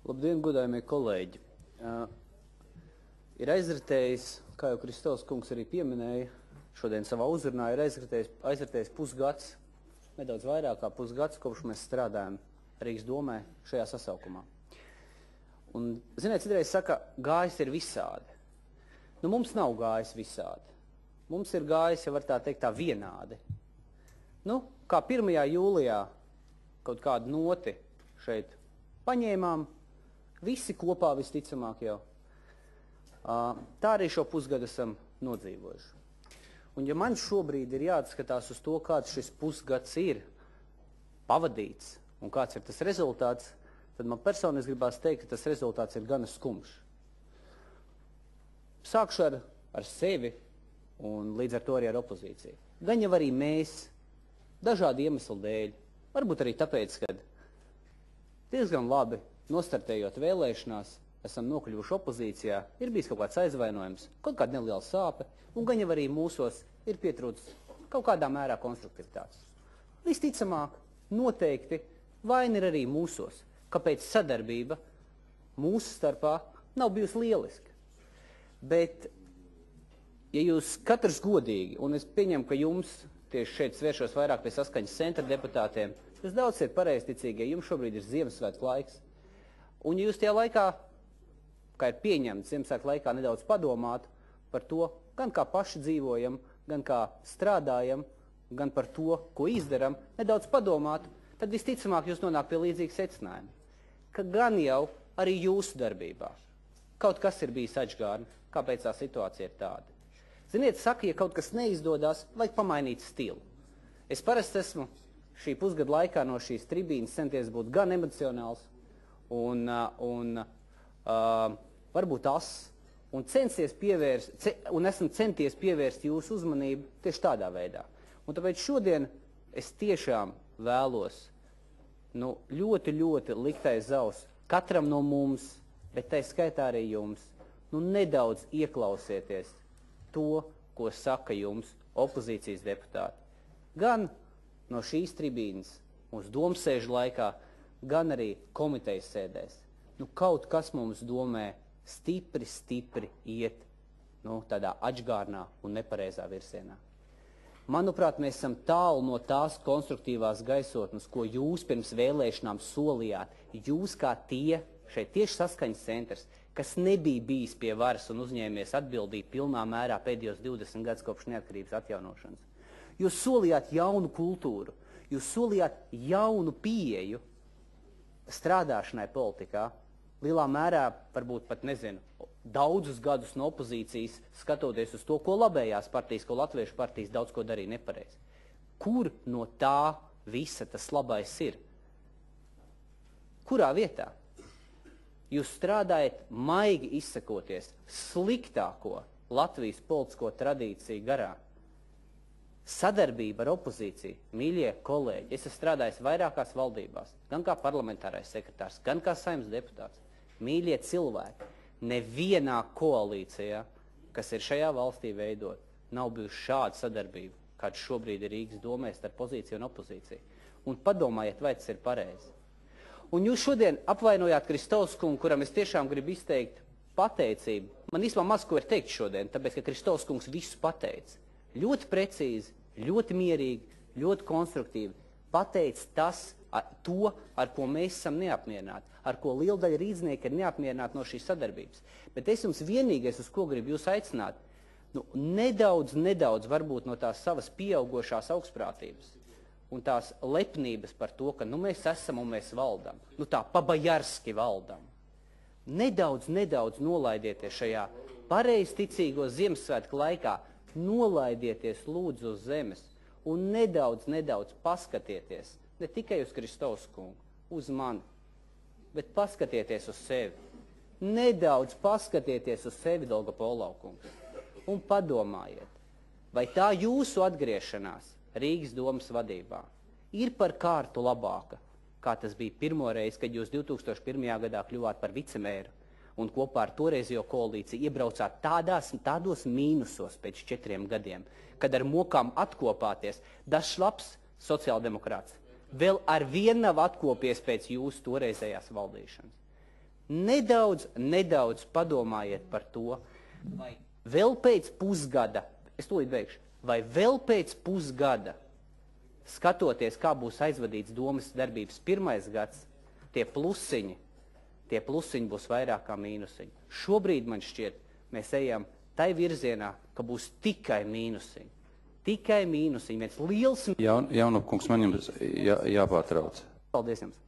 Labdien, godājumie kolēģi! Ir aizritējis, kā jau Kristovs kungs arī pieminēja, šodien savā uzrunā ir aizritējis pusgads, nedaudz vairāk kā pusgads, kopš mēs strādājam Rīgas domē šajā sasaukumā. Un, ziniet, citreiz saka, gājis ir visādi. Nu, mums nav gājis visādi. Mums ir gājis, ja var tā teikt, tā vienādi. Nu, kā 1. jūlijā kaut kādu noti šeit paņēmām, visi kopā visticamāk jau. Tā arī šo pusgadu esam nodzīvojuši. Un ja man šobrīd ir jāatskatās uz to, kāds šis pusgads ir pavadīts un kāds ir tas rezultāts, tad man personiski gribās teikt, ka tas rezultāts ir gana skumjš. Sākšu ar sevi un līdz ar to arī ar opozīciju. Gan jau arī mēs, dažādi iemesli dēļ, varbūt arī tāpēc, ka diezgan labi nostartējot vēlēšanās, esam nokļuvuši opozīcijā, ir bijis kaut kāds aizvainojums, kaut kāda neliela sāpe, un gan jau arī mūsos ir pietrūcis kaut kādā mērā konstruktivitātes. Visticamāk, noteikti vaina ir arī mūsos, kāpēc sadarbība mūsu starpā nav bijusi lieliska. Bet, ja jūs katrs godīgi, un es pieņemu, ka jums tieši šeit svēršos vairāk pie Saskaņas centra deputātiem, jūs daudz ir pareizticīgi, ja jums šobrīd ir Ziemassvētku laiks. Un ja jūs tajā laikā, kā ir pieņemts Ziemassvētku laikā, nedaudz padomāt par to, gan kā paši dzīvojam, gan kā strādājam, gan par to, ko izdaram, nedaudz padomāt, tad visticamāk jūs nonāk pie līdzīga secinājuma. Ka gan jau arī jūsu darbībā kaut kas ir bijis atžgārni, kāpēc tā situācija ir tāda. Ziniet, saka, ja kaut kas neizdodas, vajag pamainīt stilu. Es parasti esmu šī pusgada laikā no šīs tribīnes centies būt gan emocionāls un varbūt un esmu centies pievērst jūsu uzmanību tieši tādā veidā. Un tāpēc šodien es tiešām vēlos ļoti, ļoti likt aiz auss katram no mums, bet tai skaitā arī jums, nedaudz ieklausieties to, ko saka jums opozīcijas deputāti. Gan no šīs tribīnes, mūsu domsēžu laikā, gan arī komitejas sēdēs. Kaut kas mums domē stipri iet tādā atžgārnā un nepareizā virsienā. Manuprāt, mēs esam tālu no tās konstruktīvās gaisotnes, ko jūs pirms vēlēšanām solījāt. Jūs kā tie, šeit tieši Saskaņas centrs, kas nebija bijis pie varas un uzņēmies atbildību pilnā mērā pēdējos 20 gadus kopš neatkarības atjaunošanas. Jūs solījāt jaunu kultūru, jūs solījāt jaunu pieeju strādāšanai politikā, lielā mērā, varbūt pat nezinu, daudzus gadus no opozīcijas skatoties uz to, ko labējās partijas, ko latviešu partijas daudz ko darīja nepareizi. Kur no tā visa tas labais ir? Kurā vietā? Jūs strādājat, maigi izsakoties, sliktāko Latvijas politisko tradīciju garā. Sadarbība ar opozīciju, mīļie kolēģi, es esmu strādājis vairākās valdībās, gan kā parlamentārais sekretārs, gan kā Saeimas deputāts. Mīļie cilvēki, nevienā koalīcijā, kas ir šajā valstī veidot, nav bijusi šāda sadarbība, kāda šobrīd ir Rīgas domē starp pozīciju un opozīciju. Un padomājiet, vai tas ir pareizi. Un jūs šodien apvainojāt Kristovs kungu, kuram es tiešām gribu izteikt pateicību. Man īstenībā maz ko ir teikt šodien, tāpēc, ka Kristovs kungs visu pateica. Ļoti precīzi, ļoti mierīgi, ļoti konstruktīvi. Pateica to, ar ko mēs esam neapmierināti, ar ko liela daļa rīdznieki ir neapmierināti no šīs sadarbības. Bet es jums vienīgais, uz ko gribu jūs aicināt, nedaudz varbūt no tās savas pieaugošās augstprātības un tās lepnības par to, ka mēs esam un mēs valdam. Tā pabajarski valdam. Nedaudz nolaidieties šajā pareizticīgo Ziemassvētku laikā, nolaidieties lūdzu uz zemes un nedaudz paskatieties, ne tikai uz Kristovs kungu, uz mani, bet paskatieties uz sevi. Nedaudz paskatieties uz sevi, Dolgopolau kungs, un padomājiet, vai tā jūsu atgriešanās Rīgas domas vadībā ir par kārtu labāka, kā tas bija pirmo reizi, kad jūs 2001. Gadā kļuvāt par vicemēru un kopā ar toreizējo koalīciju iebraucāt tādos mīnusos pēc 4 gadiem, kad ar mokām atkopāties, dažs labs sociāldemokrāts vēl ar vienu nav atkopies pēc jūsu toreizējās valdīšanas. nedaudz padomājiet par to, vai vēl pēc pusgada, es tūlīt beigšu, vai vēl pēc pusgada, skatoties, kā būs aizvadīts domas darbības pirmais gads, tie plusiņi būs vairāk kā mīnusiņi. Šobrīd, man šķiet, mēs ejam tai virzienā, ka būs tikai mīnusiņi. Tikai mīnusiņi, viens liels... Jaunop kungs, man jums jāpārtrauc. Paldies jums.